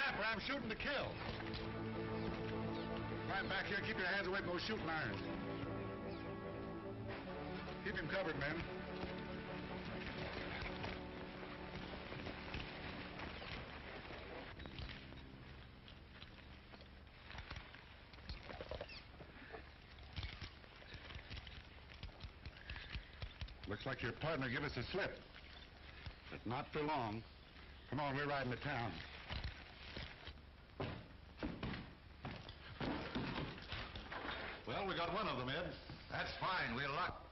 trapper. I'm shooting to kill. Right back here. Keep your hands away from those shooting irons. Keep him covered, men. Looks like your partner gave us a slip. But not for long. Come on, we're riding to town. Well, we got one of them, Ed. That's fine. We'll lock.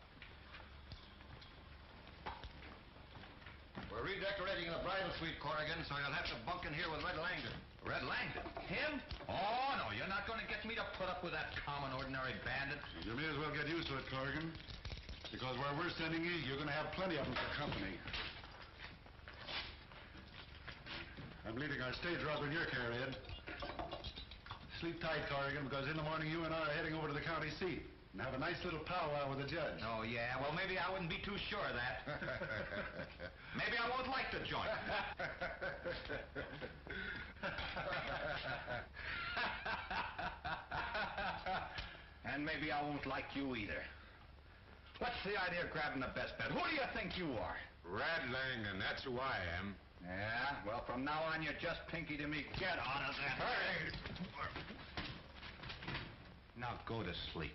We're redecorating the bridal suite, Corrigan, so you'll have to bunk in here with Red Langdon. Red Langdon? Him? Oh, no, you're not going to get me to put up with that common, ordinary bandit. You may as well get used to it, Corrigan. Because where we're sending you, you're going to have plenty of them for company. I'm leaving our stage robber in your care, Ed. Sleep tight, Corrigan, because in the morning you and I are heading over to the county seat and have a nice little powwow with the judge. Oh, yeah? Well, maybe I wouldn't be too sure of that. Maybe I won't like the joint. And maybe I won't like you either. What's the idea of grabbing the best bet? Who do you think you are? Red Langdon, that's who I am. Yeah? Well, from now on, you're just Pinky to me. Get out of that. Hey! Now go to sleep.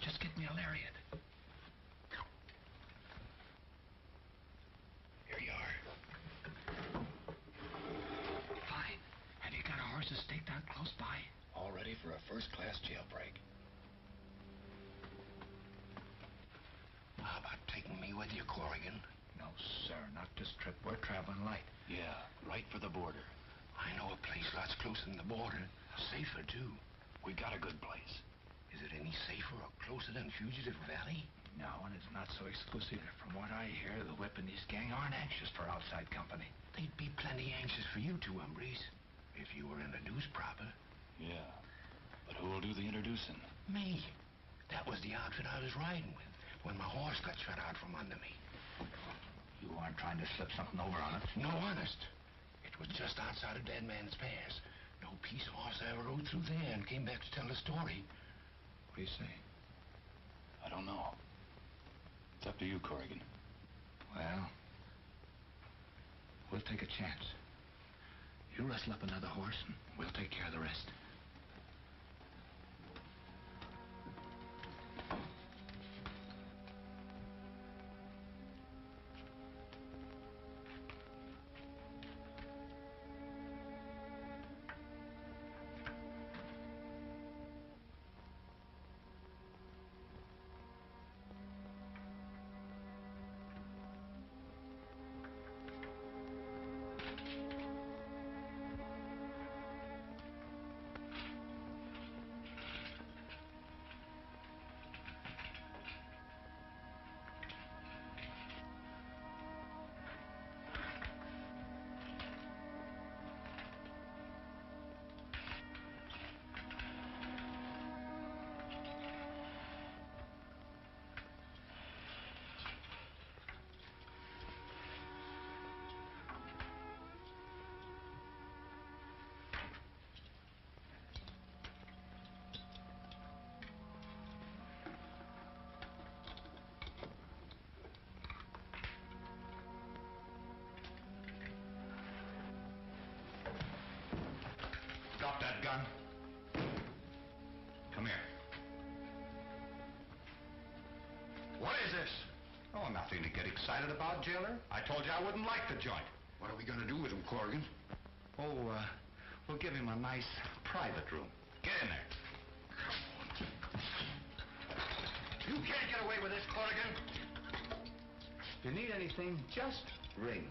Just get me a lariat. Here you are. Fine. Have you got our horses staked out close by? All ready for a first-class jailbreak. How about taking me with you, Corrigan? No, sir. Not this trip. We're traveling light. Yeah, right for the border. I know a place lots closer than the border. Safer, too. We got a good place. Is it any safer or closer than Fugitive Valley? No, and it's not so exclusive. From what I hear, the Whip and his gang aren't anxious for outside company. They'd be plenty anxious for you two, hombres, if you were introduced proper. Yeah, but who'll do the introducing? Me. That was the outfit I was riding with when my horse got shut out from under me. You aren't trying to slip something over on us? No, honest. It was just outside of Dead Man's Pass. No peace horse ever rode through there and came back to tell the story. What do you say? I don't know. It's up to you, Corrigan. Well, we'll take a chance. You rustle up another horse, and we'll take care of the rest. Drop that gun. Come here. What is this? Oh, nothing to get excited. excited about, jailer? I told you I wouldn't like the joint. What are we going to do with him, Corrigan? Oh, we'll give him a nice private room. Get in there. You can't get away with this, Corrigan. If you need anything, just ring.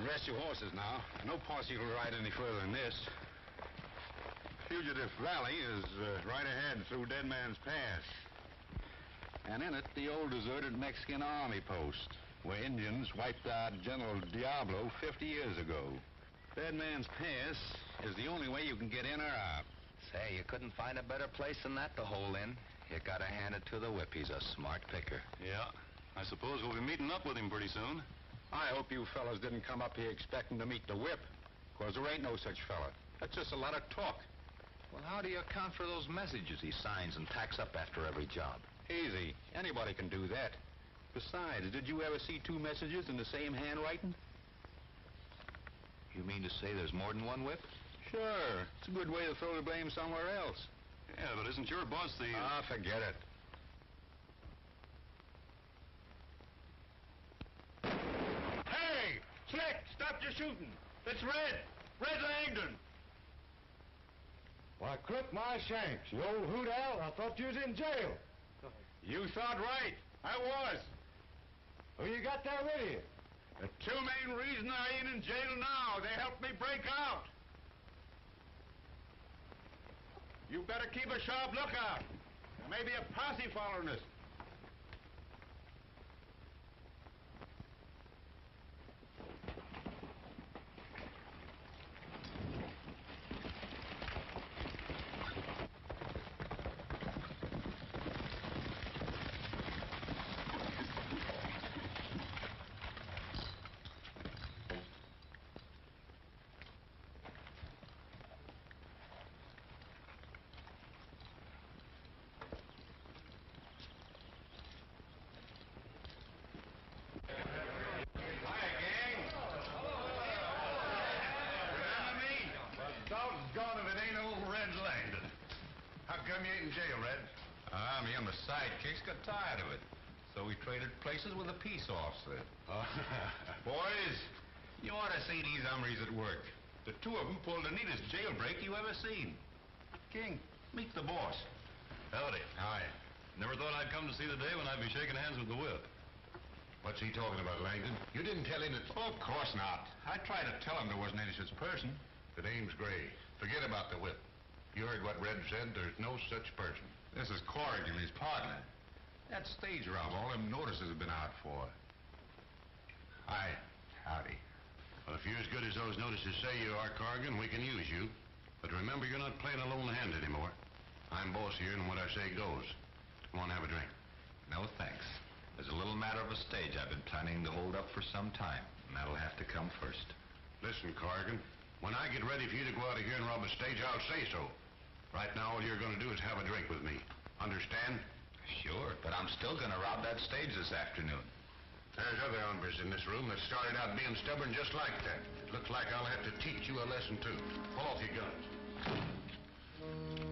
Rest your horses now. No posse will ride any further than this. Fugitive Valley is right ahead through Dead Man's Pass. And in it, the old deserted Mexican army post, where Indians wiped out General Diablo 50 years ago. Dead Man's Pass is the only way you can get in or out. Say, you couldn't find a better place than that to hole in. You gotta hand it to the whip. He's a smart picker. Yeah. I suppose we'll be meeting up with him pretty soon. I hope you fellas didn't come up here expecting to meet the whip, because there ain't no such fella. That's just a lot of talk. Well, how do you account for those messages he signs and tacks up after every job? Easy. Anybody can do that. Besides, did you ever see two messages in the same handwriting? You mean to say there's more than one whip? Sure. It's a good way to throw the blame somewhere else. Yeah, but isn't your boss the... Ah, forget it. Hey! Slick! Stop your shooting! It's Red! Red Langdon! Why, crook my shanks, you old hoot owl. I thought you was in jail. You thought right. I was. Who you got there with you? The two main reasons I ain't in jail now. They helped me break out. You better keep a sharp lookout. There may be a posse following us. Me and the sidekicks got tired of it. So we traded places with a peace officer. Boys, you ought to see these hombres at work. The two of them pulled the neatest jailbreak you ever seen. King, meet the boss. Howdy. Hi. Never thought I'd come to see the day when I'd be shaking hands with the whip. What's he talking about, Langdon? You didn't tell him that... Oh, of course not. I tried to tell him there wasn't any such person. The name's Gray. Forget about the whip. You heard what Red said. There's no such person. This is Corrigan, his partner. That stage rob, all them notices have been out for. Hi. Howdy. Well, if you're as good as those notices say you are, Corrigan, we can use you. But remember, you're not playing a lone hand anymore. I'm boss here, and what I say goes. Come on, have a drink. No, thanks. There's a little matter of a stage I've been planning to hold up for some time, and that'll have to come first. Listen, Corrigan, when I get ready for you to go out of here and rob a stage, I'll say so. Right now, all you're going to do is have a drink with me. Understand? Sure, but I'm still going to rob that stage this afternoon. There's other hombres in this room that started out being stubborn just like that. It looks like I'll have to teach you a lesson, too. Pull off your guns.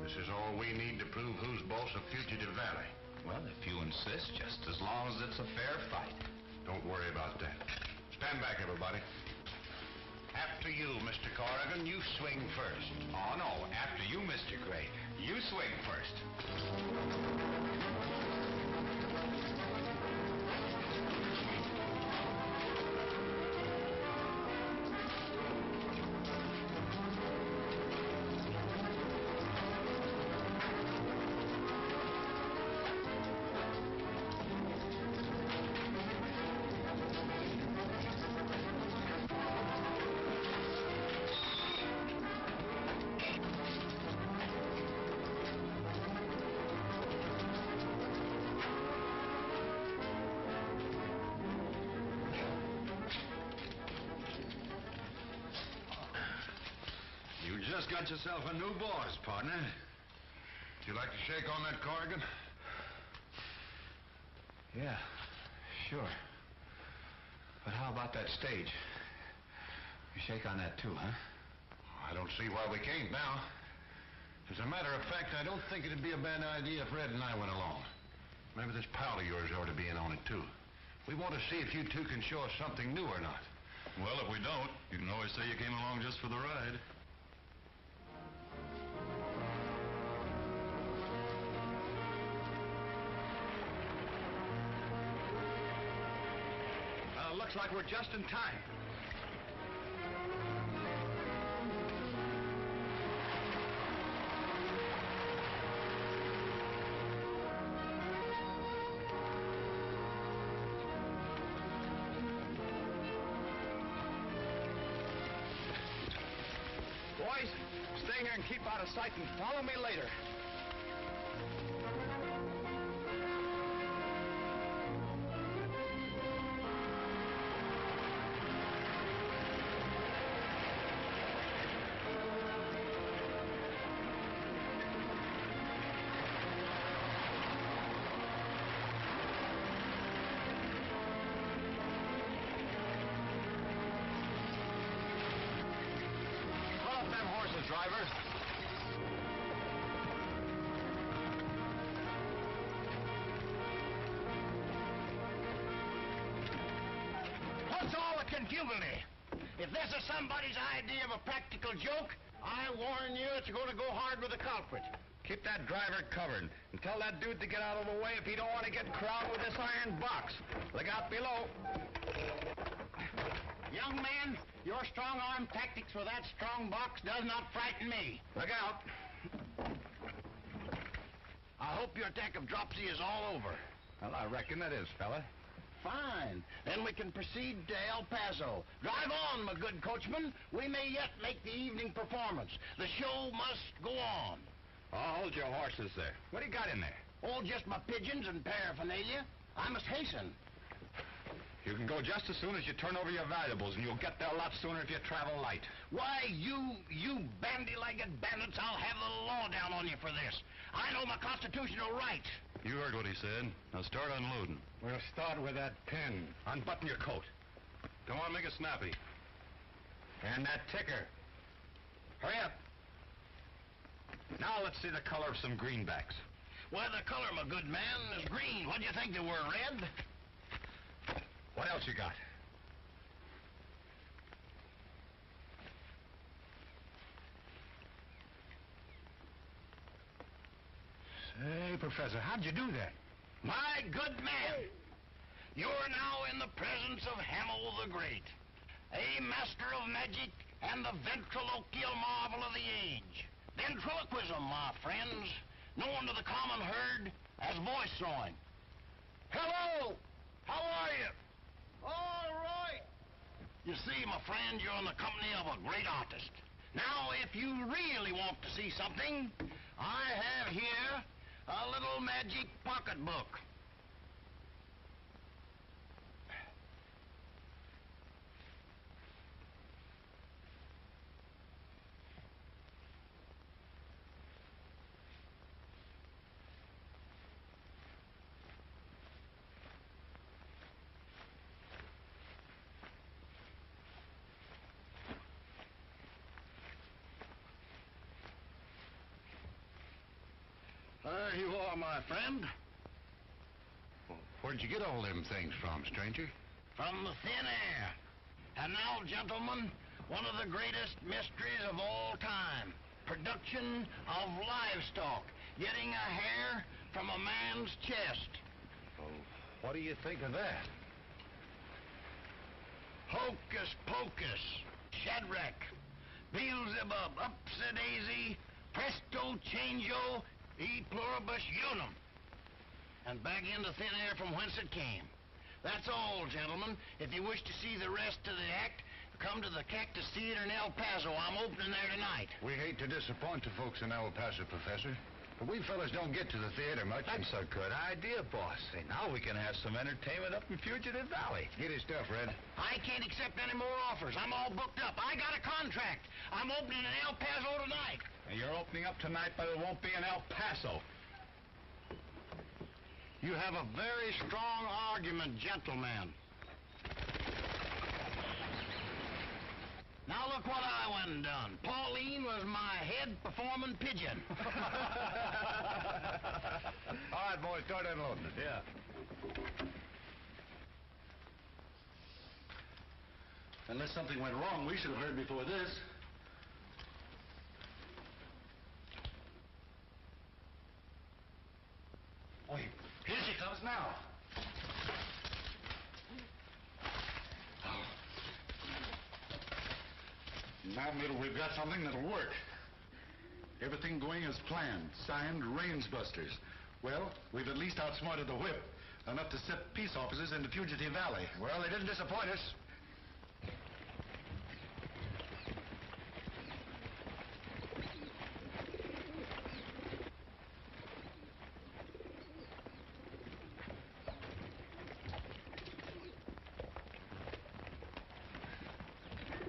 This is all we need to prove who's boss of Fugitive Valley. Well, if you insist, just as long as it's a fair fight. Don't worry about that. Stand back, everybody. After you, Mr. Corrigan, you swing first. Oh, no, after you, Mr. Gray. You swing first. Just got yourself a new boss, partner. Would you like to shake on that, Corrigan? Yeah, sure. But how about that stage? You shake on that too, huh? I don't see why we can't now. As a matter of fact, I don't think it'd be a bad idea if Red and I went along. Maybe this pal of yours ought to be in on it, too. We want to see if you two can show us something new or not. Well, if we don't, you can always say you came along just for the ride. Looks like we're just in time. Boys, stay here and keep out of sight and follow me later. Driver. What's all the confusion? If this is somebody's idea of a practical joke, I warn you it's going to go hard with the culprit. Keep that driver covered and tell that dude to get out of the way if he don't want to get crowned with this iron box. Look out below. Young man, your strong-arm tactics with that strong box does not frighten me. Look out. I hope your attack of dropsy is all over. Well, I reckon it is, fella. Fine. Then we can proceed to El Paso. Drive on, my good coachman. We may yet make the evening performance. The show must go on. Oh, hold your horses there. What do you got in there? Oh, just my pigeons and paraphernalia. I must hasten. You can go just as soon as you turn over your valuables, and you'll get there a lot sooner if you travel light. Why, you bandy-legged bandits, I'll have the law down on you for this. I know my constitutional right. You heard what he said. Now start unloading. We'll start with that pin. Unbutton your coat. Come on, make it snappy. And that ticker. Hurry up. Now let's see the color of some greenbacks. Why, the color, my good man, is green. What do you think they were, red? What else you got? Say, Professor, how'd you do that? My good man, you're now in the presence of Hamel the Great, a master of magic and the ventriloquial marvel of the age. Ventriloquism, my friends, known to the common herd as voice throwing. Hello! How are you? All right. You see, my friend, you're in the company of a great artist. Now, if you really want to see something, I have here a little magic pocketbook. There you are, my friend. Well, where'd you get all them things from, stranger? From the thin air. And now, gentlemen, one of the greatest mysteries of all time. Production of livestock. Getting a hair from a man's chest. Oh, what do you think of that? Hocus pocus. Shadrach. Beelzebub. Upsy-daisy. Presto changeo. E pluribus unum. And back into thin air from whence it came. That's all, gentlemen. If you wish to see the rest of the act, come to the Cactus Theater in El Paso. I'm opening there tonight. We hate to disappoint the folks in El Paso, Professor, but we fellas don't get to the theater much. That's a good idea, boss. Say, now we can have some entertainment up in Fugitive Valley. Get his stuff, Red. I can't accept any more offers. I'm all booked up. I got a contract. I'm opening in El Paso tonight. You're opening up tonight, but it won't be in El Paso. You have a very strong argument, gentlemen. Now look what I went and done. Pauline was my head performing pigeon. All right, boys, start unloading it. Yeah. Unless something went wrong, we should have heard before this. Wait, here she comes now. Now, Middle, we've got something that'll work. Everything going as planned. Signed, Rangebusters. Well, we've at least outsmarted the whip. Enough to set peace officers into Fugitive Valley. Well, they didn't disappoint us.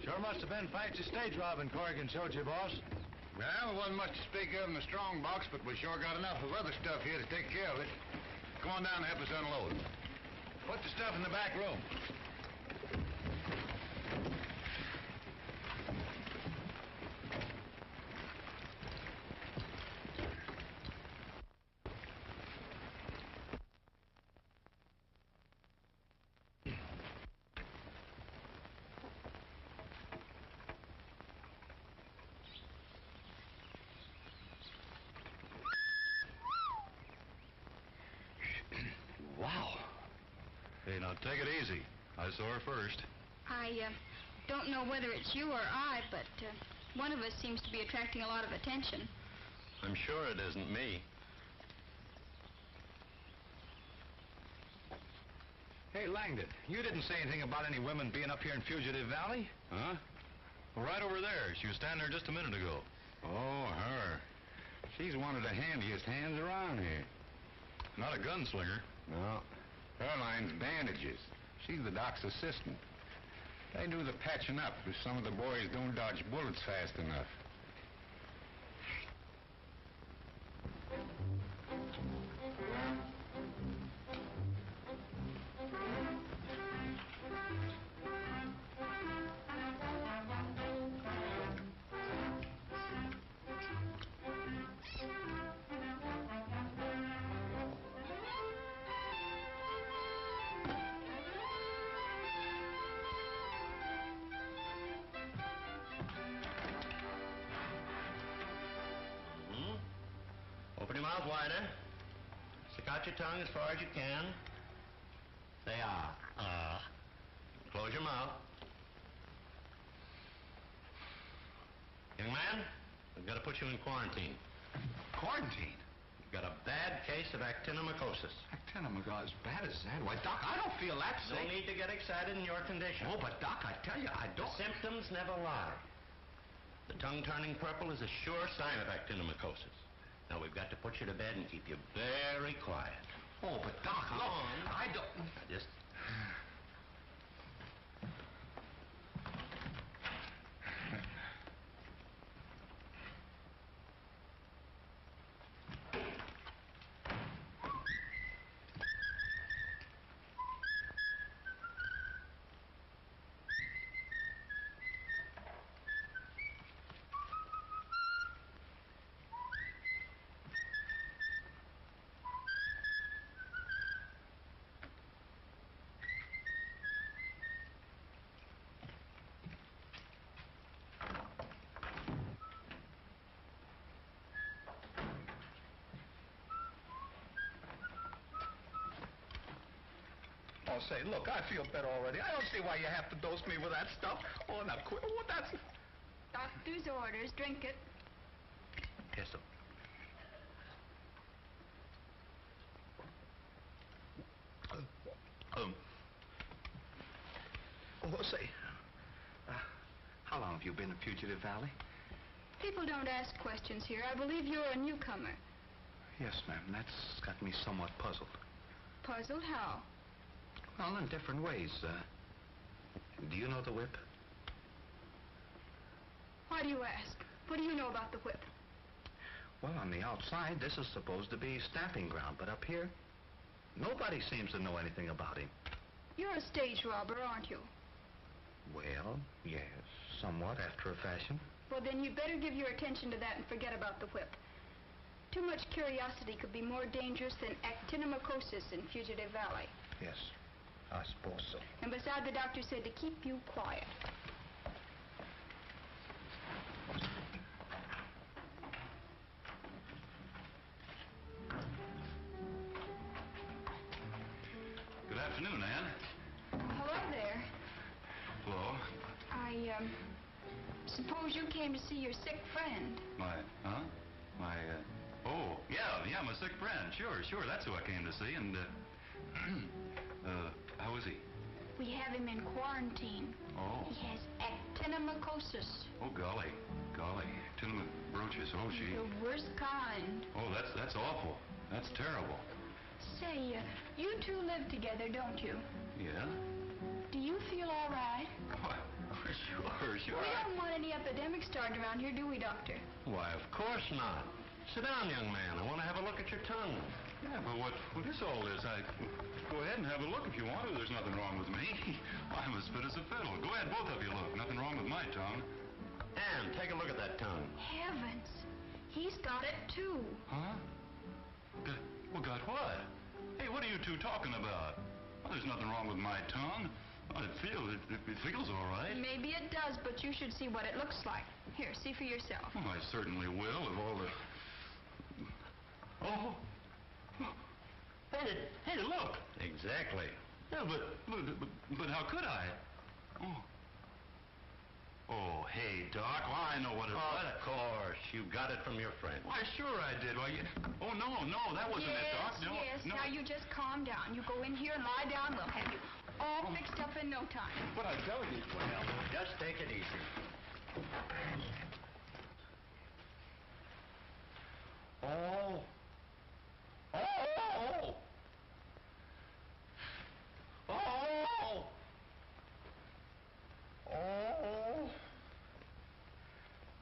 Sure must have been fancy stage robbing Corrigan showed you, boss. Well, there wasn't much to speak of in the strong box, but we sure got enough of other stuff here to take care of it. Come on down and help us unload. Put the stuff in the back room. Wow. Hey, now take it easy. I saw her first. I don't know whether it's you or I, but one of us seems to be attracting a lot of attention. I'm sure it isn't me. Hey, Langdon, you didn't say anything about any women being up here in Fugitive Valley? Huh? Well, right over there. She was standing there just a minute ago. Oh, her. She's one of the handiest hands around here. Not a gunslinger. No. Her line's bandages. She's the doc's assistant. They do the patching up if some of the boys don't dodge bullets fast enough. Open your mouth wider. Stick out your tongue as far as you can. Say ah. Close your mouth. Young man, we've got to put you in quarantine. Quarantine? You've got a bad case of actinomycosis. Actinomycosis, as bad as that? Why, Doc, I don't feel that No sick. need to get excited in your condition. Oh, but Doc, I tell you, I The don't... symptoms never lie. The tongue turning purple is a sure sign of actinomycosis. Now, we've got to put you to bed and keep you very quiet. Oh, but Doc, Come look, on. I don't... Now, just... Oh, say, look, I feel better already. I don't see why you have to dose me with that stuff. Oh, now quit. Oh, that's... Doctor's orders. Drink it. Yes, sir. Oh, say, how long have you been in Fugitive Valley? People don't ask questions here. I believe you're a newcomer. Yes, ma'am. That's got me somewhat puzzled. Puzzled? How? Well, in different ways. Do you know the whip? Why do you ask? What do you know about the whip? Well, on the outside, this is supposed to be stamping ground, but up here, nobody seems to know anything about him. You're a stage robber, aren't you? Well, yes, Somewhat, after a fashion. Well, then you'd better give your attention to that and forget about the whip. Too much curiosity could be more dangerous than actinomycosis in Fugitive Valley. Yes, I suppose so. And besides, the doctor said to keep you quiet. Good afternoon, Ann. Hello there. Hello. I suppose you came to see your sick friend. Oh, yeah, my sick friend. Sure, that's who I came to see, and, how is he? We have him in quarantine. Oh. He has actinomycosis. Oh, golly. Actinomycosis, oh, gee. The worst kind. Oh, that's awful. That's terrible. Say, you two live together, don't you? Yeah? Do you feel all right? Why, sure. We don't want any epidemic starting around here, do we, Doctor? Why, of course not. Sit down, young man. I want to have a look at your tongue. Yeah, but what is all this? Go ahead and have a look if you want to. There's nothing wrong with me. I'm as fit as a fiddle. Go ahead, both of you look. Nothing wrong with my tongue. Anne, take a look at that tongue. Heavens. He's got it, too. Huh? Got what? Hey, what are you two talking about? Well, there's nothing wrong with my tongue. It feels all right. Maybe it does, but you should see what it looks like. Here, see for yourself. Oh, I certainly will, of all the... Oh! Hey, look! Exactly. Yeah, but how could I? Oh, hey, Doc, well, I know what it was. Of course. You got it from your friend. Why, sure I did. Why, Oh, no, that wasn't it, Doc. No, Yes, no. now you just calm down. You go in here and lie down. We'll have you all fixed up in no time. But I tell you... Well, just take it easy. Oh. Oh. Oh. Oh.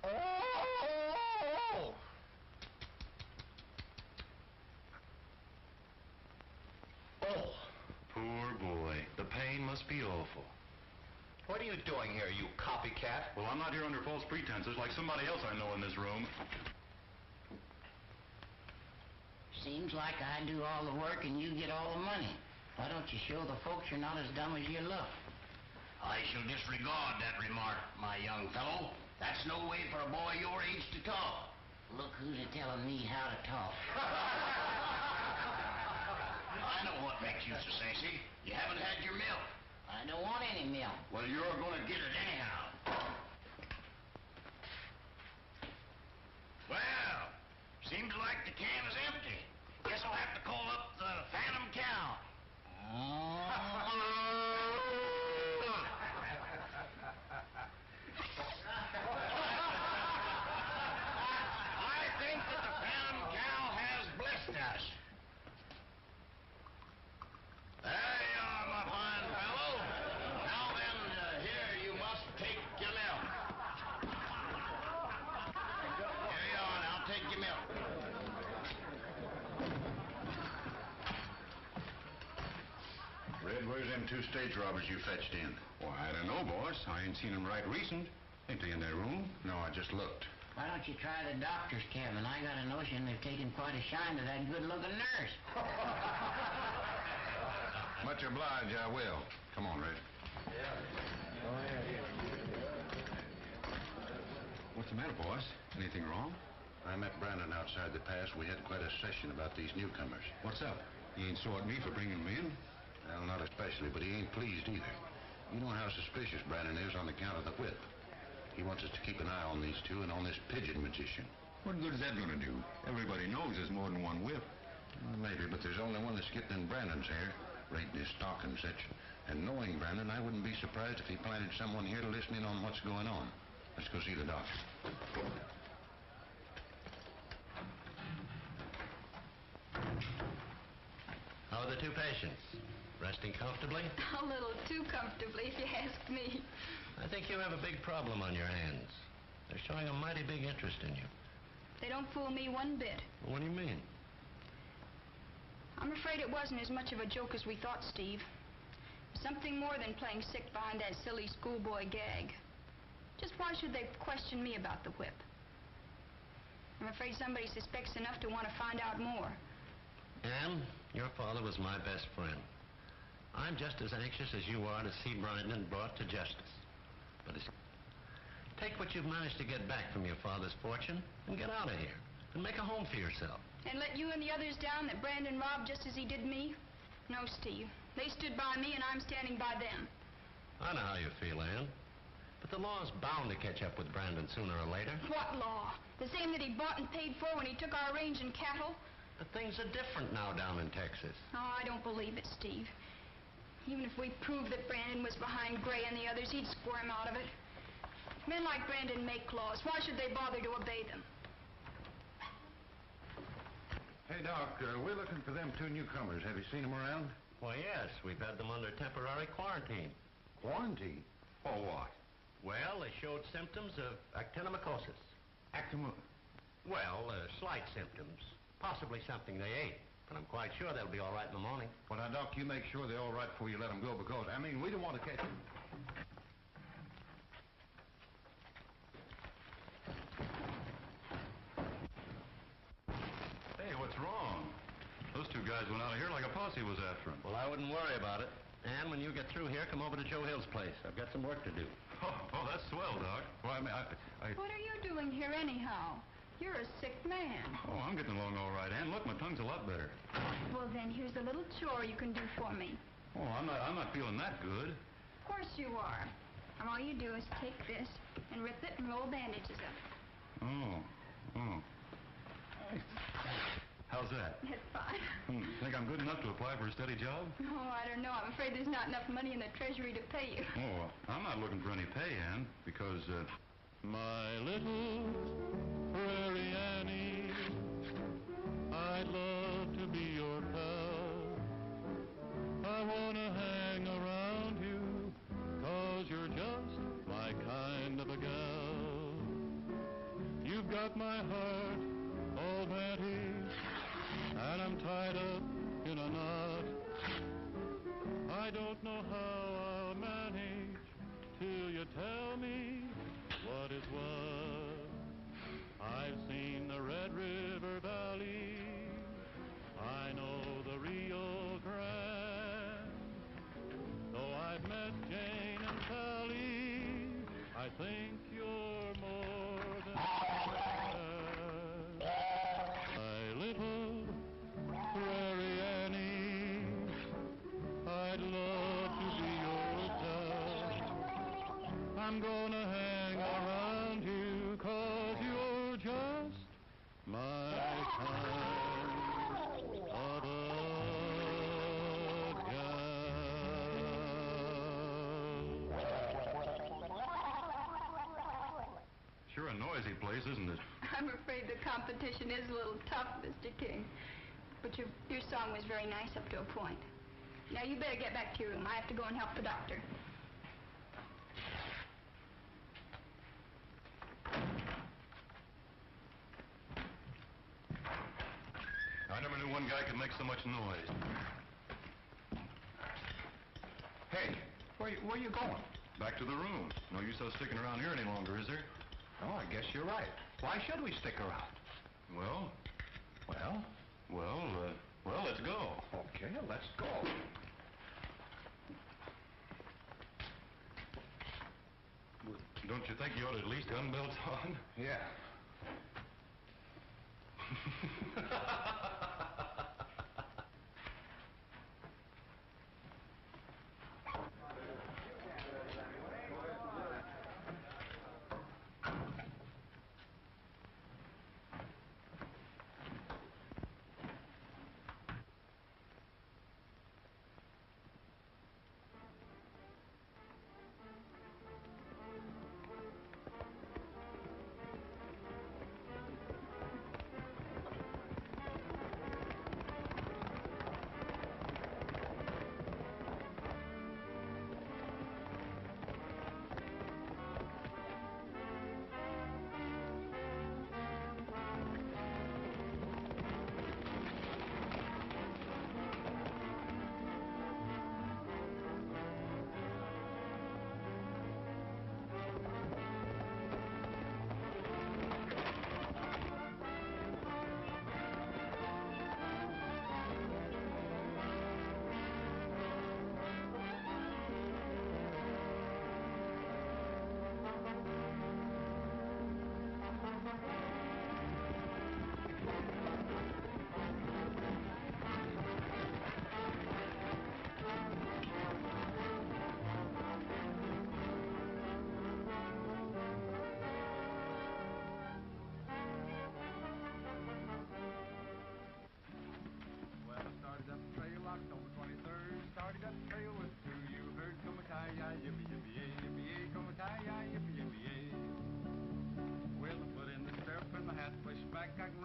Oh. Oh. Poor boy. The pain must be awful. What are you doing here, you copycat? Well, I'm not here under false pretenses like somebody else I know in this room. Seems like I do all the work and you get all the money. Why don't you show the folks you're not as dumb as you look? I shall disregard that remark, my young fellow. That's no way for a boy your age to talk. Look who's telling me how to talk. I know what makes you so sassy. You haven't had your milk. I don't want any milk. Well, you're going to get it anyhow. Well, seems like the can is empty. Guess I'll have to call up the Phantom Cow. I think that the Phantom Cow has blessed us. There you are, my fine fellow. Now then, here you must take your milk. Here you are, now take your milk. Red, where's them two stage robbers you fetched in? Well, I don't know, boss. I ain't seen them right recent. Ain't they in that room? No, I just looked. Why don't you try the doctor's cabin? I got a notion they've taken quite a shine to that good-looking nurse. Much obliged, I will. Come on, Red. What's the matter, boss? Anything wrong? I met Brandon outside the pass. We had quite a session about these newcomers. What's up? He ain't sore at me for bringing them in? Well, not especially, but he ain't pleased either. You know how suspicious Brandon is on account of the whip. He wants us to keep an eye on these two and on this pigeon magician. What good is that going to do? Everybody knows there's more than one whip. Well, maybe, but there's only one that's getting in Brandon's hair, raiding his stock and such. And knowing Brandon, I wouldn't be surprised if he planted someone here to listen in on what's going on. Let's go see the doctor. How are the two patients? Resting comfortably? A little too comfortably, if you ask me. I think you have a big problem on your hands. They're showing a mighty big interest in you. They don't fool me one bit. What do you mean? I'm afraid it wasn't as much of a joke as we thought, Steve. Something more than playing sick behind that silly schoolboy gag. Just why should they question me about the whip? I'm afraid somebody suspects enough to want to find out more. Anne, your father was my best friend. I'm just as anxious as you are to see Brandon brought to justice. But take what you've managed to get back from your father's fortune and get out of here and make a home for yourself. And let you and the others down that Brandon robbed just as he did me? No, Steve. They stood by me and I'm standing by them. I know how you feel, Anne. But the law's bound to catch up with Brandon sooner or later. What law? The same that he bought and paid for when he took our range and cattle? But things are different now down in Texas. Oh, I don't believe it, Steve. Even if we proved that Brandon was behind Gray and the others, he'd squirm out of it. Men like Brandon make laws. Why should they bother to obey them? Hey, Doc, we're looking for them two newcomers. Have you seen them around? Why, yes. We've had them under temporary quarantine. Quarantine? For what? Well, they showed symptoms of actinomycosis. Well, slight symptoms. Possibly something they ate. But I'm quite sure they'll be all right in the morning. Well, now, Doc, you make sure they're all right before you let them go, because, we don't want to catch them. Hey, what's wrong? Those two guys went out of here like a posse was after them. Well, I wouldn't worry about it. And when you get through here, come over to Joe Hill's place. I've got some work to do. Oh, that's swell, Doc. Well, What are you doing here anyhow? You're a sick man. Oh, I'm getting along all right, Ann. Look, my tongue's a lot better. Well, then, here's a little chore you can do for me. Oh, I'm not feeling that good. Of course you are. And all you do is take this and rip it and roll bandages up. Oh. How's that? It's fine. Think I'm good enough to apply for a steady job? Oh, I don't know. I'm afraid there's not enough money in the treasury to pay you. Oh, well, I'm not looking for any pay, Ann, because, My little Prairie Annie, I'd love to be your pal. I want to hang around you, 'cause you're just my kind of a gal. You've got my heart all batty, and I'm tied up in a knot. I don't know how I'll manage till you tell me what is what. I've seen the Red River Valley, I know the Rio Grande. Though I've met Jane and Sally, I think you're more than my little Prairie Annie, I'd love to be your pal. I'm gonna hang around you, 'cause you're just my kind of a gal. sure a noisy place, isn't it? I'm afraid the competition is a little tough, Mr. King. But your song was very nice up to a point. Now, you better get back to your room. I have to go and help the doctor. I never knew one guy could make so much noise. Hey, where you going? Back to the room. No use us sticking around here any longer, is there? Oh, I guess you're right. Why should we stick around? Well, Well, let's go. okay, let's go. Don't you think you ought to at least gun belts on? Yeah.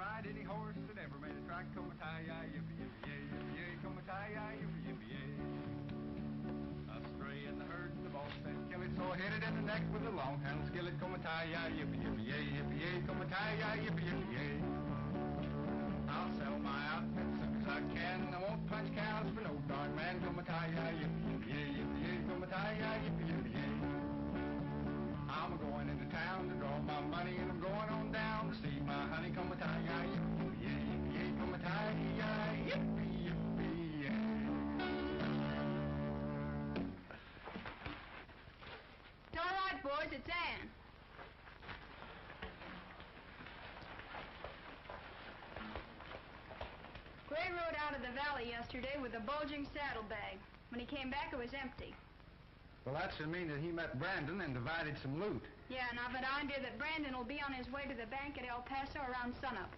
ride any horse that ever made a track. Come-a-tie-yi, yippee-yippee-yay, yippee-yay, come-a-tie-yi, yippee-yippee-yay. Astray in the herd, the boss said, kill it, so I hit it in the neck with a long-handled skillet. Come-a-tie-yi, yippee-yippee-yay, yippee-yay, come-a-tie-yi, yippee-yippee-yay. I'll sell my outfit as soon as I can. I won't punch cows for no darn man. Come-a-tie-yi, yippee-yippee-yay, yippee-yay, come-a-tie-yi, yippee-yippee-yay. I'm going into town to draw my money, and I'm going on down to see my honey. Come-a-tie-yi, yippee-yay, yippee-yay, come-a-tie-yi, yippee-yippee-yay. It's all right, boys. It's Ann. Gray rode out of the valley yesterday with a bulging saddlebag. When he came back, it was empty. Well, that should mean that he met Brandon and divided some loot. Yeah, and I've an idea that Brandon will be on his way to the bank at El Paso around sunup.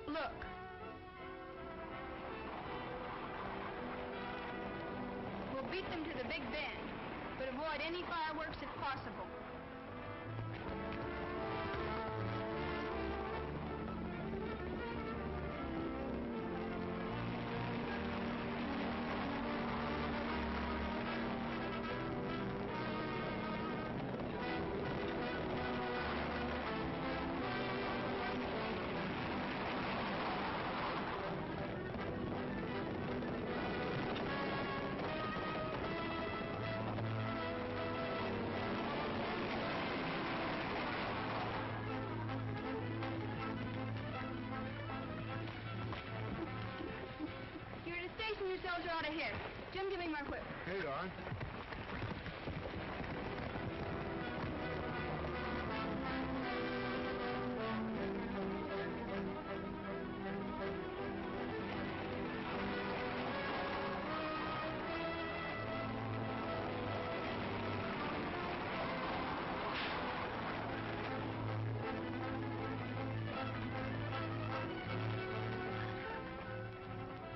Look. We'll beat them to the Big Bend, but avoid any fireworks if possible. Yourselves are out ahead. Jim, give me my whip. Hey, Don.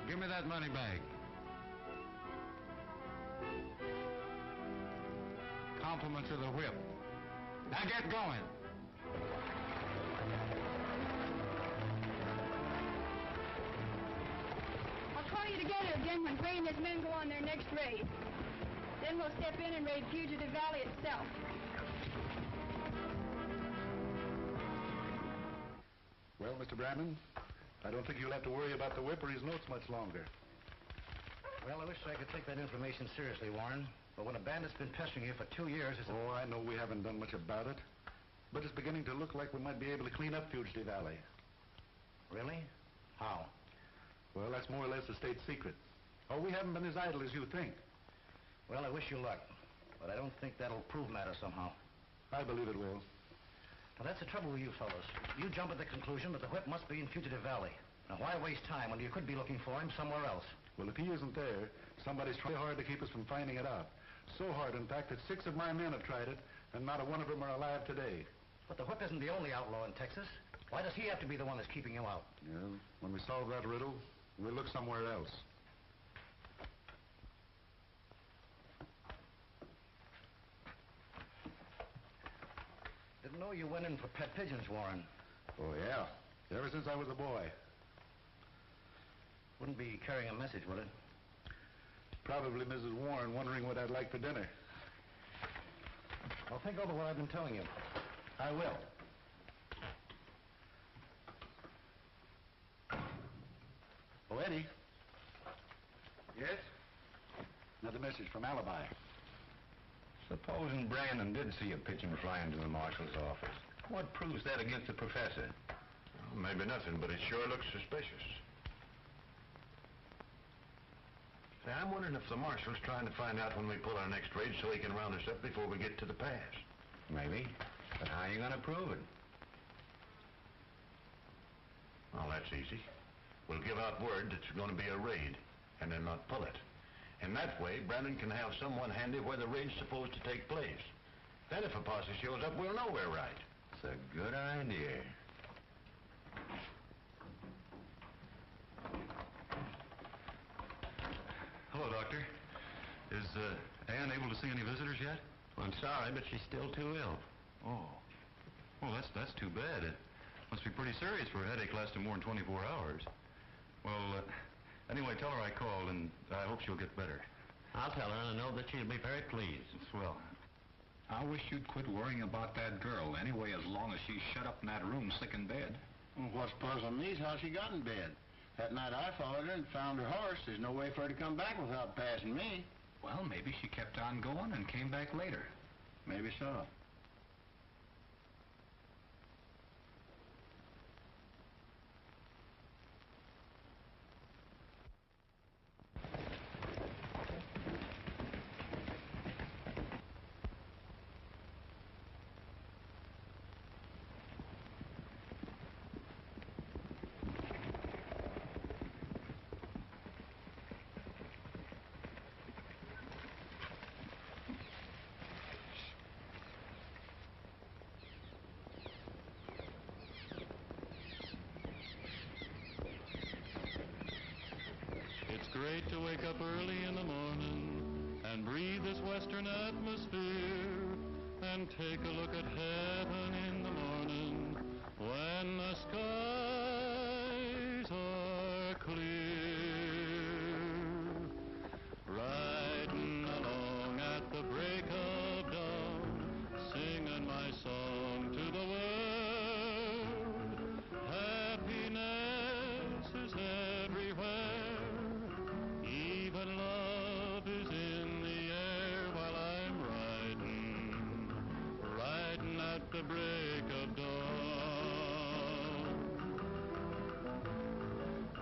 Give me that money bag. Compliments of the whip. Now get going. I'll call you together again when Gray and his men go on their next raid. Then we'll step in and raid Fugitive Valley itself. Well, Mr. Brandon, I don't think you'll have to worry about the whip or his notes much longer. Well, I wish I could take that information seriously, Warren. But when a bandit's been pestering you for 2 years, it's... Oh, I know we haven't done much about it. But it's beginning to look like we might be able to clean up Fugitive Valley. Really? How? Well, that's more or less a state secret. Oh, we haven't been as idle as you think. Well, I wish you luck. But I don't think that'll prove matters somehow. I believe it will. Well, that's the trouble with you fellows. You jump at the conclusion that the whip must be in Fugitive Valley. Now, why waste time when you could be looking for him somewhere else? Well, if he isn't there, somebody's trying hard to keep us from finding it out. So hard, in fact, that 6 of my men have tried it, and not a one of them are alive today. But the whip isn't the only outlaw in Texas. Why does he have to be the one that's keeping you out? Yeah, when we solve that riddle, we'll look somewhere else. Didn't know you went in for pet pigeons, Warren. Oh, yeah. Ever since I was a boy. Wouldn't be carrying a message, would it? Probably Mrs. Warren wondering what I'd like for dinner. Well, think over what I've been telling you. I will. Oh, Eddie. Yes? Another message from Alibi. Supposing Brandon did see a pigeon fly into the marshal's office. What proves that against the professor? Well, maybe nothing, but it sure looks suspicious. Say, I'm wondering if the marshal's trying to find out when we pull our next raid so he can round us up before we get to the pass. Maybe. But how are you going to prove it? Well, that's easy. We'll give out word that there's going to be a raid, and then not pull it. And that way, Brandon can have someone handy where the raid's supposed to take place. Then if a posse shows up, we'll know we're right. It's a good idea. Hello, Doctor. Is Ann able to see any visitors yet? I'm sorry, but she's still too ill. Oh. Well, that's too bad. It must be pretty serious for a headache lasting more than 24 hours. Well, anyway, tell her I called, and I hope she'll get better. I'll tell her, and I know that she'll be very pleased. Swell. I wish you'd quit worrying about that girl. Anyway, as long as she's shut up in that room sick in bed. Well, what's puzzling me is how she got in bed. That night I followed her and found her horse. There's no way for her to come back without passing me. Well, maybe she kept on going and came back later. Maybe so. It's great to wake up early in the morning and breathe this western atmosphere and take a look at heaven in the morning when the skies are clear. Riding along at the break of dawn, singing my song to the world. Happiness is everywhere. Even love is in the air while I'm riding at the break of dawn.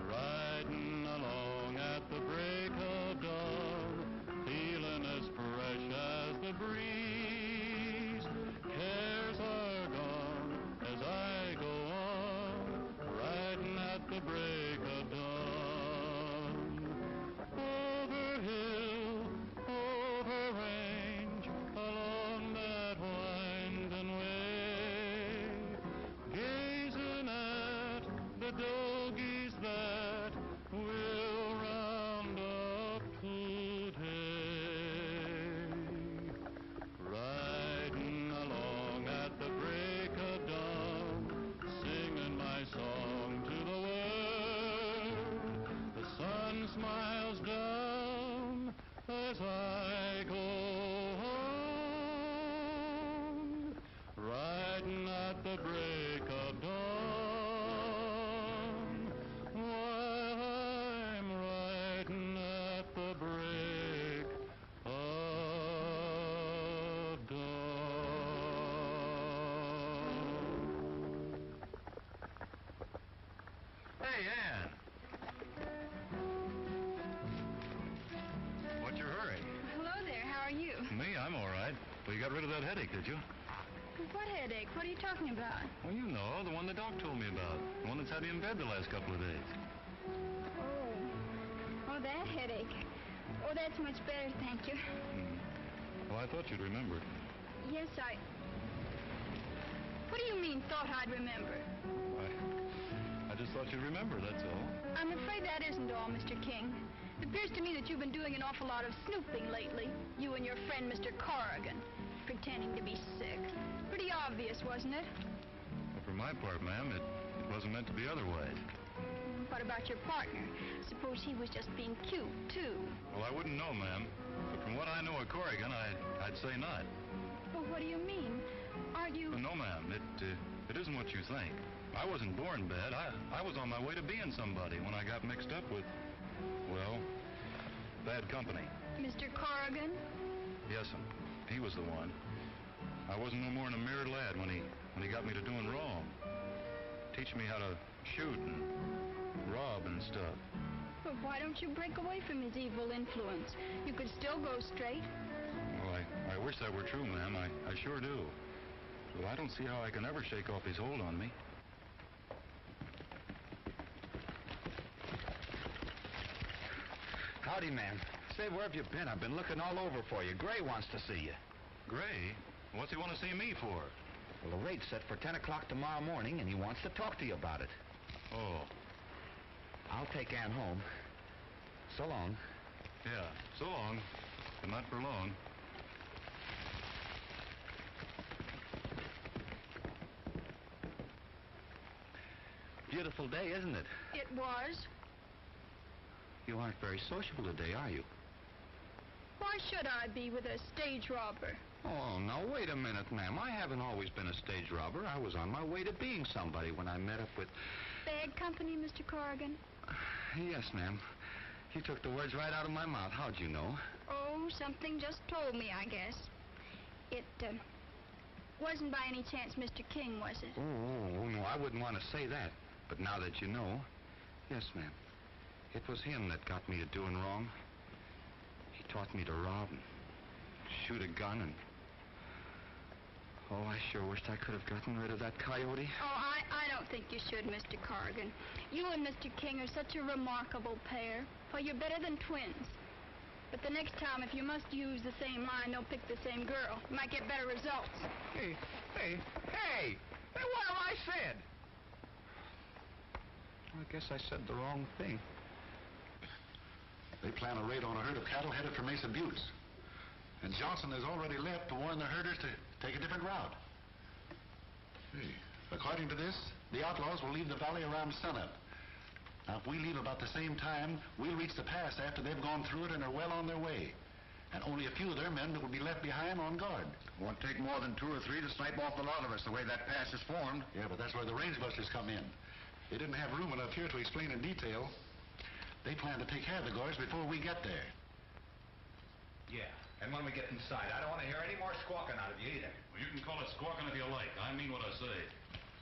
Riding along at the break of dawn, feeling as fresh as the breeze. Cares are gone as I go on, riding at the break of dawn. Over hill, over range, along that winding way, gazing at the dogies that will round up today. Riding along at the break of dawn, singing my song to the world. The sun smiles down as I go on, riding at the break of dawn, while I'm riding at the break of dawn. Hey, Ann. What's your hurry? Hello there, how are you? Me, I'm all right. Well, you got rid of that headache, did you? What headache? What are you talking about? Well, you know, the one the doc told me about. The one that's had me in bed the last couple of days. Oh, that headache. Oh, that's much better, thank you. Well, I thought you'd remember. Yes, What do you mean, thought I'd remember? I just thought you'd remember, that's all. I'm afraid that isn't all, Mr. King. It appears to me that you've been doing an awful lot of snooping lately. You and your friend, Mr. Corrigan, pretending to be sick. Pretty obvious, wasn't it? Well, for my part, ma'am, it wasn't meant to be otherwise. What about your partner? Suppose he was just being cute, too. Well, I wouldn't know, ma'am. But from what I know of Corrigan, I'd say not. Well, what do you mean? Aren't you... No, ma'am. It isn't what you think. I wasn't born bad. I was on my way to being somebody when I got mixed up with, well, bad company. Mr. Corrigan? Yes'm. He was the one. I wasn't no more than a mere lad when he got me to doing wrong. Teach me how to shoot and rob and stuff. Well, why don't you break away from his evil influence? You could still go straight. Well, I wish that were true, ma'am. I sure do. But I don't see how I can ever shake off his hold on me. Howdy, ma'am. Say, where have you been? I've been looking all over for you. Gray wants to see you. Gray? What's he want to see me for? Well, the rate's set for 10 o'clock tomorrow morning, and he wants to talk to you about it. Oh. I'll take Ann home. So long. Yeah, so long. But not for long. Beautiful day, isn't it? It was. You aren't very sociable today, are you? Why should I be with a stage robber? Oh, now, wait a minute, ma'am. I haven't always been a stage robber. I was on my way to being somebody when I met up with... Bad company, Mr. Corrigan? Yes, ma'am. You took the words right out of my mouth. How'd you know? Oh, something just told me, I guess. It, wasn't by any chance Mr. King, was it? Oh, no, I wouldn't want to say that. But now that you know, yes, ma'am. It was him that got me to doing wrong. He taught me to rob and shoot a gun and... Oh, I sure wished I could have gotten rid of that coyote. Oh, I don't think you should, Mr. Corrigan. You and Mr. King are such a remarkable pair. Well, you're better than twins. But the next time, if you must use the same line, don't pick the same girl. You might get better results. Hey, what have I said? I guess I said the wrong thing. They plan a raid on a herd of cattle headed for Mesa Buttes. And Johnson has already left to warn the herders to take a different route. Hey, according to this, the outlaws will leave the valley around sunup. Now, if we leave about the same time, we'll reach the pass after they've gone through it and are well on their way. And only a few of their men will be left behind on guard. Won't take more than 2 or 3 to snipe off the lot of us the way that pass is formed. Yeah, but that's where the range busters come in. They didn't have room enough here to explain in detail. They plan to take care of the guards before we get there. Yeah, and when we get inside, I don't want to hear any more squawking out of you either. Well, you can call it squawking if you like. I mean what I say.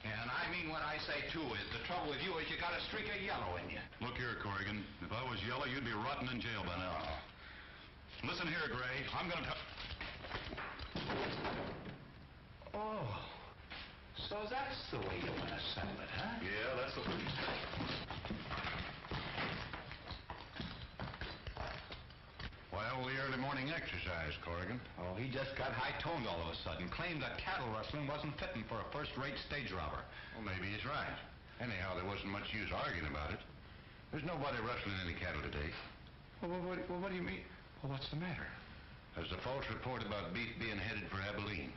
And I mean what I say, too, is the trouble with you is you got a streak of yellow in you. Look here, Corrigan. If I was yellow, you'd be rotting in jail by now. Listen here, Gray. I'm going to... Oh, so that's the way you want to settle it, huh? Yeah, that's the... Well, the early morning exercise, Corrigan. Oh, he just got high-toned all of a sudden. Claimed that cattle rustling wasn't fitting for a first-rate stage robber. Well, maybe he's right. Anyhow, there wasn't much use arguing about it. There's nobody rustling any cattle today. Well, what do you mean? Well, what's the matter? There's a false report about beef being headed for Abilene.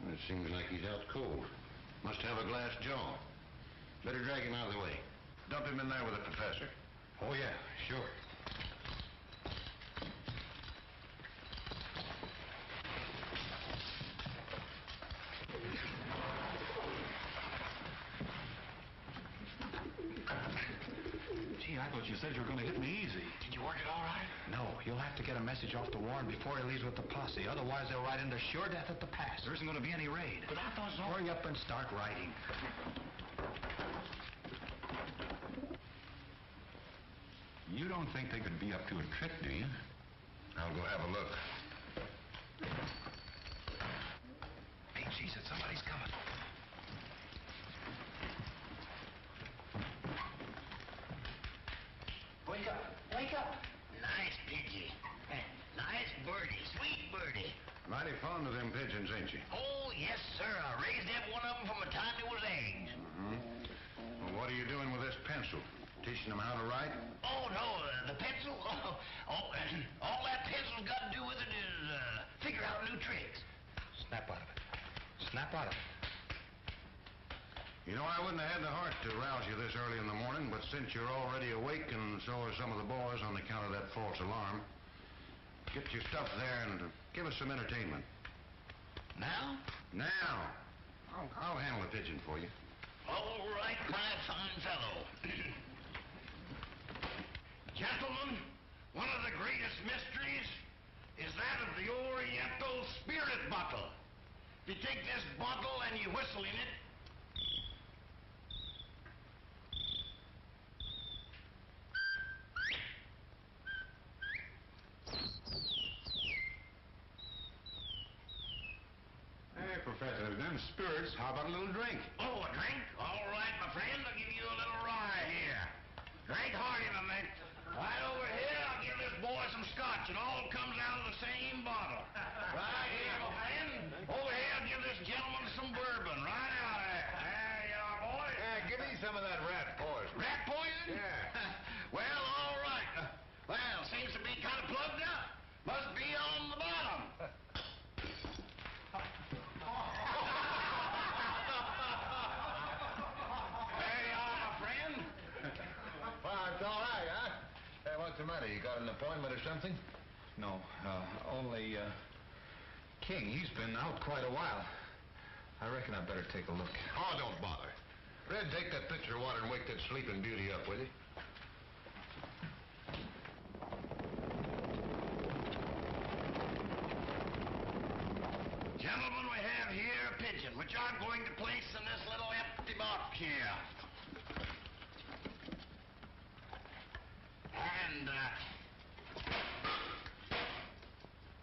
Well, it seems like he's out cold. Must have a glass jaw. Better drag him out of the way. Dump him in there with the professor. Oh, yeah, sure. Gee, I thought you said you were going to hit me easy. Did you work it all right? No, you'll have to get a message off to Warren before he leaves with the posse. Otherwise, they'll ride into sure death at the pass. There isn't going to be any raid. But I thought so. Hurry up and start riding. You don't think they could be up to a trick, do you? I'll go have a look. Hey, Jesus, somebody's coming. Wake up! Wake up! Nice pidgey. Nice birdie. Sweet birdie. Mighty fond of them pigeons, ain't you? Oh, yes, sir. I raised every one of them from the time they was eggs. Well, what are you doing with this pencil? Teaching them how to write? Oh, no, the pencil? All that pencil's got to do with it is figure out new tricks. Snap out of it. Snap out of it. You know, I wouldn't have had the heart to rouse you this early in the morning, but since you're already awake and so are some of the boys on account of that false alarm, get your stuff there and give us some entertainment. Now? Now. I'll handle the pigeon for you. All right, my fine fellow. Gentlemen, one of the greatest mysteries is that of the Oriental spirit bottle. If you take this bottle and you whistle in it, Hey, Professor, them spirits, how about a little drink? oh, a drink? All right, my friend, I'll give you a little rye here. Drink hearty, my man. Right over here. watch. It all comes out of the same bottle. Right here, my friend. Over here, give this gentleman some bourbon. Right out there. There you are, boy. Yeah, give me some of that rat poison. Rat poison? Yeah. Well, all right. Well, seems to be kind of plugged up. Must be on the bottom. There you are, my friend. Well, it's all right, huh? Hey, what's the matter? You got an appointment or something? No, only, King, he's been out quite a while. I reckon I'd better take a look. Oh, don't bother. Red, take that pitcher of water and wake that sleeping beauty up, will you? Gentlemen, we have here a pigeon, which I'm going to place in this little empty box here. And,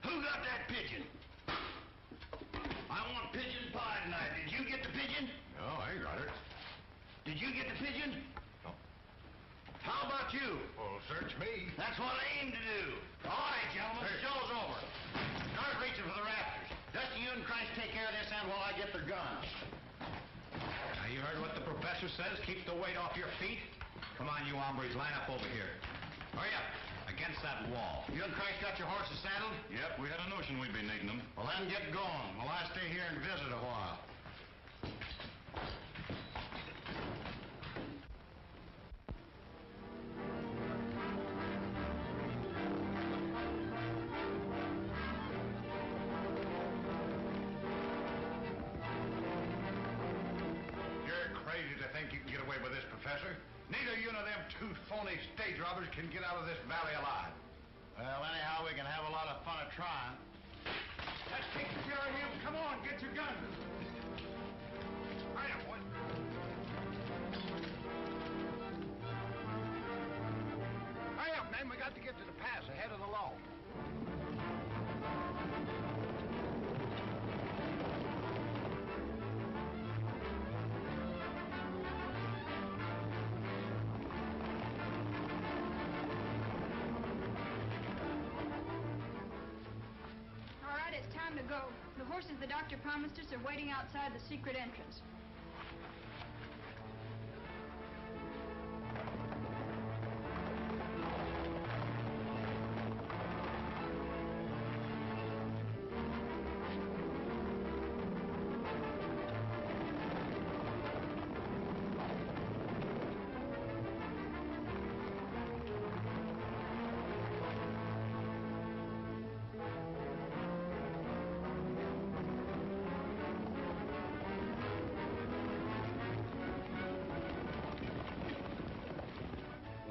who got that pigeon? I want pigeon pie tonight. Did you get the pigeon? No, I got it. Did you get the pigeon? No. How about you? Well, search me. That's what I aim to do. All right, gentlemen, the show's over. Start reaching for the rafters. Dusty, you and Christ take care of this end while I get the guns. Now, you heard what the professor says? Keep the weight off your feet. Come on, you hombres, line up over here. Hurry up, against that wall. You and Christ got your horses saddled? Yep, we had a notion we'd be needing them. Well, then get going while I stay here and visit a while. You're crazy to think you can get away with this, Professor. Neither you nor them two phony stage robbers can get out of this valley alive. Well, anyhow, we can have a lot of fun at trying. Let's take care of him. Come on, get your guns. Hurry up, boy. Hurry up, men. We got to get to the pass ahead of the law. All right, it's time to go. The horses the doctor promised us are waiting outside the secret entrance.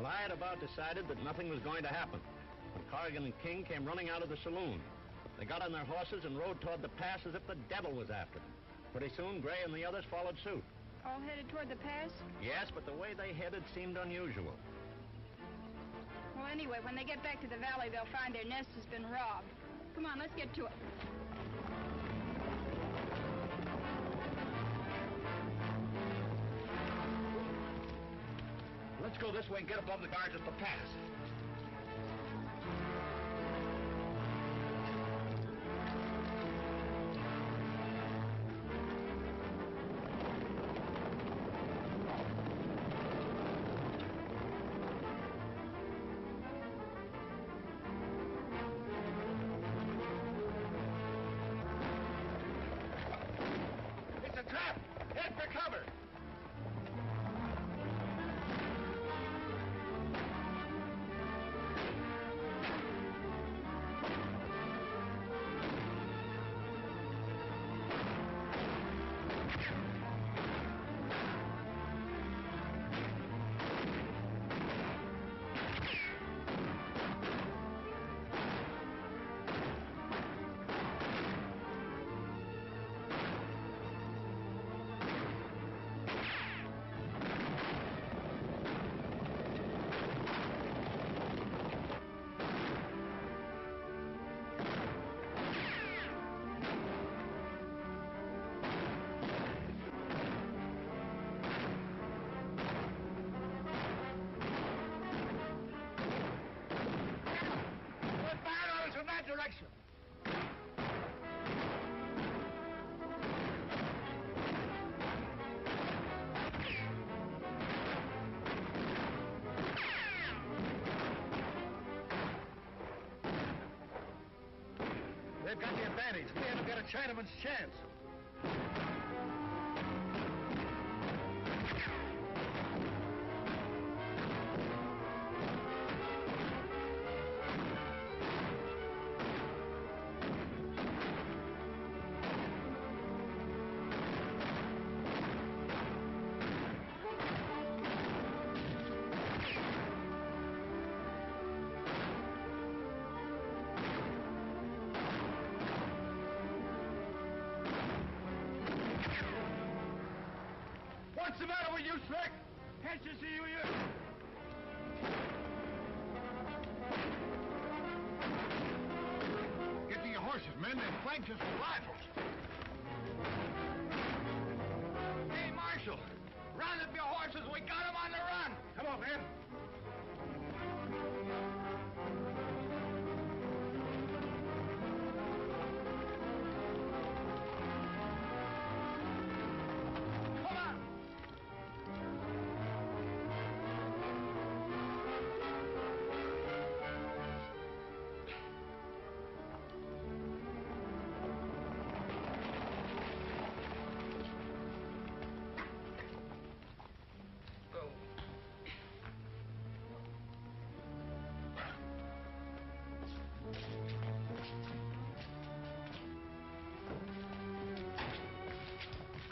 Well, I had about decided that nothing was going to happen when Corrigan and King came running out of the saloon. They got on their horses and rode toward the pass as if the devil was after them. Pretty soon, Gray and the others followed suit. All headed toward the pass? Yes, but the way they headed seemed unusual. Well, anyway, when they get back to the valley, they'll find their nest has been robbed. Come on, let's get to it. Let's go this way and get above the guards at the pass. It's a trap! Head for cover! got the advantage. We haven't got a Chinaman's chance. What's the matter with you, Slick? Can't you see you here? Get to your horses, men. They're flanked us with rifles. Hey, Marshal, round up your horses. We got 'em on the run. Come on, men. Come on.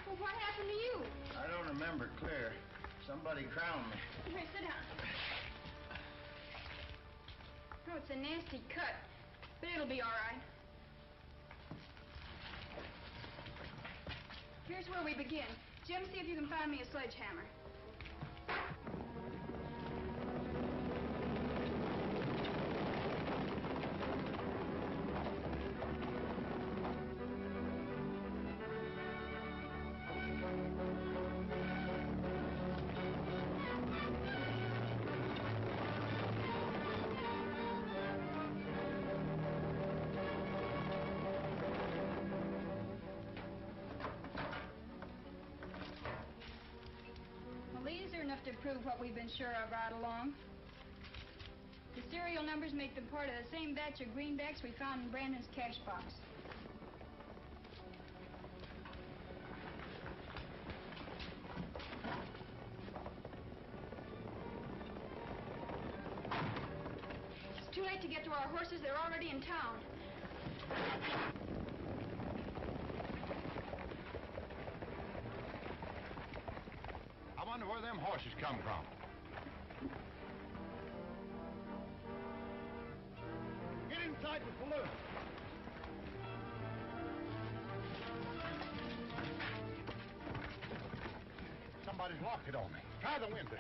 Well, what happened to you? I don't remember clear. Somebody crowned me. Here, sit down. Oh, it's a nasty cut, but it'll be all right. Here's where we begin. Jim, see if you can find me a sledgehammer. Well, these are enough to prove what we've been sure of right along. The serial numbers make them part of the same batch of greenbacks we found in Brandon's cash box. It's too late to get to our horses. They're already in town. I wonder where them horses come from. Get inside the saloon. Somebody's locked it on me. Try the window.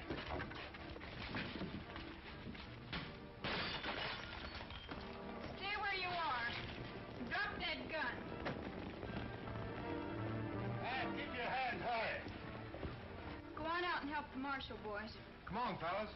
Stay where you are. Drop that gun. And keep your hands high. Go on out and help the marshal, boys. Come on, fellas.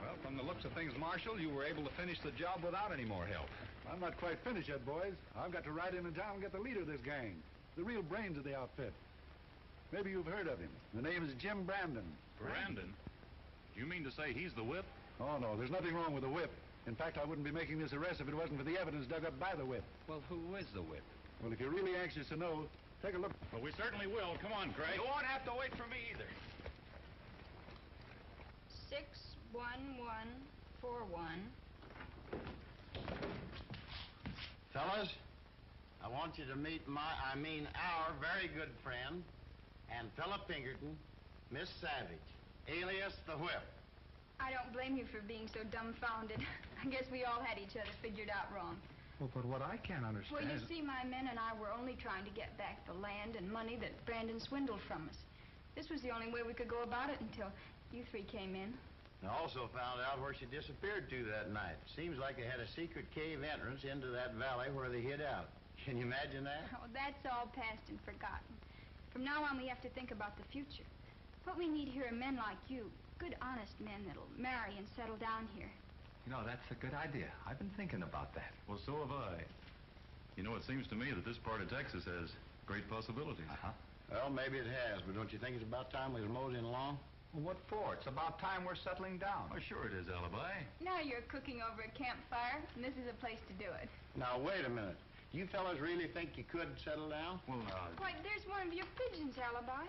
Well, from the looks of things, Marshal, you were able to finish the job without any more help. I'm not quite finished yet, boys. I've got to ride into town and get the leader of this gang. The real brains of the outfit. Maybe you've heard of him. The name is Jim Brandon. Brandon? You mean to say he's the whip? Oh, no, there's nothing wrong with the whip. In fact, I wouldn't be making this arrest if it wasn't for the evidence dug up by the whip. Well, who is the whip? Well, if you're really anxious to know, take a look. Well, we certainly will. Come on, Craig. You won't have to wait for me either. 61141. Fellas, I want you to meet our very good friend and Philip Pinkerton, Miss Savage, alias the Whip. I don't blame you for being so dumbfounded. I guess we all had each other figured out wrong. Well, but what I can't understand... Well, you see, my men and I were only trying to get back the land and money that Brandon swindled from us. This was the only way we could go about it until you three came in. I also found out where she disappeared to that night. Seems like they had a secret cave entrance into that valley where they hid out. Can you imagine that? Oh, that's all past and forgotten. From now on, we have to think about the future. What we need here are men like you, good, honest men that'll marry and settle down here. You know, that's a good idea. I've been thinking about that. Well, so have I. You know, it seems to me that this part of Texas has great possibilities. Uh-huh. Well, maybe it has, but don't you think it's about time we was moseying along? Well, what for? It's about time we're settling down. Oh, sure it is, Alibi. Now you're cooking over a campfire, and this is a place to do it. Now, wait a minute. You fellas really think you could settle down? Well, Why, there's one of your pigeons, Alibi.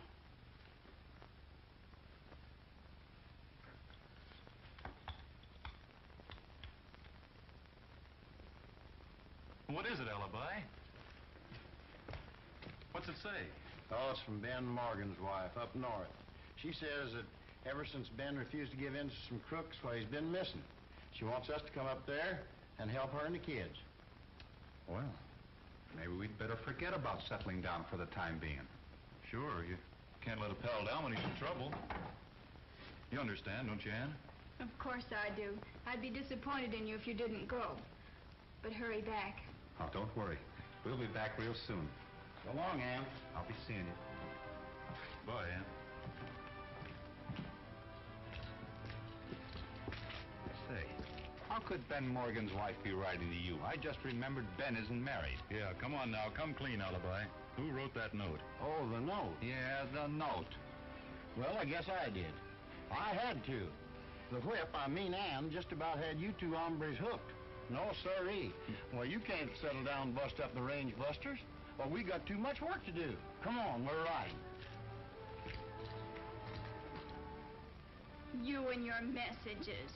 what is it, Alibi? What's it say? Oh, it's from Ben Morgan's wife up north. She says that ever since Ben refused to give in to some crooks, well, he's been missing. She wants us to come up there and help her and the kids. Well, maybe we'd better forget about settling down for the time being. Sure, you can't let a pal down when he's in trouble. You understand, don't you, Ann? Of course I do. I'd be disappointed in you if you didn't go. But hurry back. Oh, don't worry. We'll be back real soon. So long, Ann. I'll be seeing you. Bye, Ann. Say, how could Ben Morgan's wife be writing to you? I just remembered Ben isn't married. Yeah, come on now. Come clean, Alibi. Who wrote that note? Oh, the note. Yeah, the note. Well, I guess I did. I had to. The whip, I mean Ann, just about had you two hombres hooked. No, sirree. Well, you can't settle down and bust up the range busters. Well, we got too much work to do. Come on, we're riding. You and your messages.